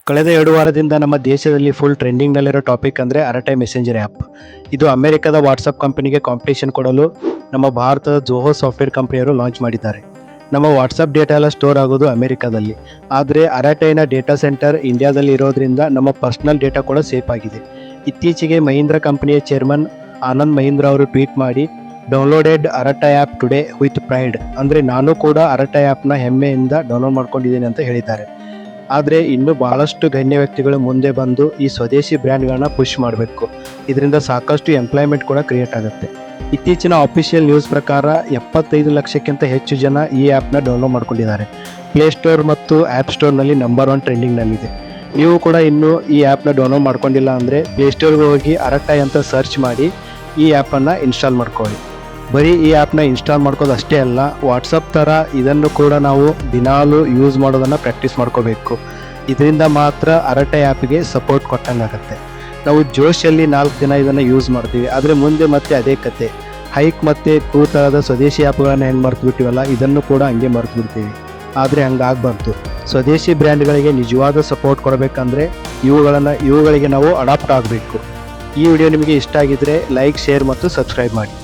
ಕಳೆದ 2 ವಾರದಿಂದ ನಮ್ಮ ದೇಶದಲ್ಲಿ ಫುಲ್ ಟ್ರೆಂಡಿಂಗ್ನಲ್ಲಿರೋ ಟಾಪಿಕ್ ಅಂದರೆ ಅರಟೈ ಮೆಸೆಂಜರ್ ಆ್ಯಪ್. ಇದು ಅಮೆರಿಕದ ವಾಟ್ಸಪ್ ಕಂಪನಿಗೆ ಕಾಂಪಿಟೇಷನ್ ಕೊಡಲು ನಮ್ಮ ಭಾರತದ ಜೋಹೋ ಸಾಫ್ಟ್ವೇರ್ ಕಂಪನಿಯವರು ಲಾಂಚ್ ಮಾಡಿದ್ದಾರೆ. ನಮ್ಮ ವಾಟ್ಸಪ್ ಡೇಟಾ ಎಲ್ಲ ಸ್ಟೋರ್ ಆಗೋದು ಅಮೆರಿಕದಲ್ಲಿ, ಆದರೆ ಅರಟೈನ ಡೇಟಾ ಸೆಂಟರ್ ಇಂಡಿಯಾದಲ್ಲಿ ಇರೋದ್ರಿಂದ ನಮ್ಮ ಪರ್ಸನಲ್ ಡೇಟಾ ಕೂಡ ಸೇಫ್ ಆಗಿದೆ. ಇತ್ತೀಚೆಗೆ ಮಹೀಂದ್ರ ಕಂಪನಿಯ ಚೇರ್ಮನ್ ಆನಂದ್ ಮಹೀಂದ್ರ ಅವರು ಟ್ವೀಟ್ ಮಾಡಿ, downloaded Arattai app today with pride, ಅಂದರೆ ನಾನು ಕೂಡ ಅರಟೈ ಆ್ಯಪ್ನ ಹೆಮ್ಮೆಯಿಂದ ಡೌನ್ಲೋಡ್ ಮಾಡ್ಕೊಂಡಿದ್ದೀನಿ ಅಂತ ಹೇಳಿದ್ದಾರೆ. ಆದರೆ ಇನ್ನೂ ಭಾಳಷ್ಟು ಗಣ್ಯ ವ್ಯಕ್ತಿಗಳು ಮುಂದೆ ಬಂದು ಈ ಸ್ವದೇಶಿ ಬ್ರ್ಯಾಂಡ್ಗಳನ್ನ ಪುಷ್ ಮಾಡಬೇಕು. ಇದರಿಂದ ಸಾಕಷ್ಟು ಎಂಪ್ಲಾಯ್ಮೆಂಟ್ ಕೂಡ ಕ್ರಿಯೇಟ್ ಆಗುತ್ತೆ. ಇತ್ತೀಚಿನ ಆಫಿಷಿಯಲ್ ನ್ಯೂಸ್ ಪ್ರಕಾರ 75 ಲಕ್ಷಕ್ಕಿಂತ ಹೆಚ್ಚು ಜನ ಈ ಆ್ಯಪ್ನ ಡೌನ್ಲೋಡ್ ಮಾಡ್ಕೊಂಡಿದ್ದಾರೆ. ಪ್ಲೇಸ್ಟೋರ್ ಮತ್ತು ಆ್ಯಪ್ ಸ್ಟೋರ್ನಲ್ಲಿ ನಂಬರ್ 1 ಟ್ರೆಂಡಿಂಗ್ನಲ್ಲಿದೆ. ನೀವು ಕೂಡ ಇನ್ನೂ ಈ ಆ್ಯಪ್ನ ಡೌನ್ಲೋಡ್ ಮಾಡ್ಕೊಂಡಿಲ್ಲ ಅಂದರೆ ಪ್ಲೇಸ್ಟೋರ್ಗೆ ಹೋಗಿ ಅರಟೈ ಅಂತ ಸರ್ಚ್ ಮಾಡಿ ಈ ಆ್ಯಪನ್ನು ಇನ್ಸ್ಟಾಲ್ ಮಾಡ್ಕೊಳ್ಳಿ. ಬರೀ ಈ ಆ್ಯಪ್ನ ಇನ್ಸ್ಟಾಲ್ ಮಾಡ್ಕೋದು ಅಷ್ಟೇ ಅಲ್ಲ, ವಾಟ್ಸಪ್ ಥರ ಇದನ್ನು ಕೂಡ ನಾವು ದಿನಾಲೂ ಯೂಸ್ ಮಾಡೋದನ್ನು ಪ್ರಾಕ್ಟೀಸ್ ಮಾಡ್ಕೋಬೇಕು. ಇದರಿಂದ ಮಾತ್ರ ಅರಟೈ ಆ್ಯಪ್ಗೆ ಸಪೋರ್ಟ್ ಕೊಟ್ಟಂಗಾಗತ್ತೆ. ನಾವು ಜೋಶಲ್ಲಿ 4 ದಿನ ಇದನ್ನು ಯೂಸ್ ಮಾಡ್ತೀವಿ, ಆದರೆ ಮುಂದೆ ಮತ್ತೆ ಅದೇ ಕತೆ. ಹೈಕ್ ಮತ್ತು ಕೂ ಥರದ ಸ್ವದೇಶಿ ಆ್ಯಪ್ಗಳನ್ನು ಹೆಂಗೆ ಮರ್ತು ಬಿಟ್ಟಿವಲ್ಲ, ಇದನ್ನು ಕೂಡ ಹಂಗೆ ಮರ್ತು ಬಿಡ್ತೀವಿ. ಆದರೆ ಹಂಗಾಗಬಾರ್ದು. ಸ್ವದೇಶಿ ಬ್ರ್ಯಾಂಡ್ಗಳಿಗೆ ನಿಜವಾದ ಸಪೋರ್ಟ್ ಕೊಡಬೇಕಂದ್ರೆ ಇವುಗಳಿಗೆ ನಾವು ಅಡಾಪ್ಟ್ ಆಗಬೇಕು. ಈ ವಿಡಿಯೋ ನಿಮಗೆ ಇಷ್ಟ ಆಗಿದ್ದರೆ ಲೈಕ್, ಶೇರ್ ಮತ್ತು ಸಬ್ಸ್ಕ್ರೈಬ್ ಮಾಡಿ.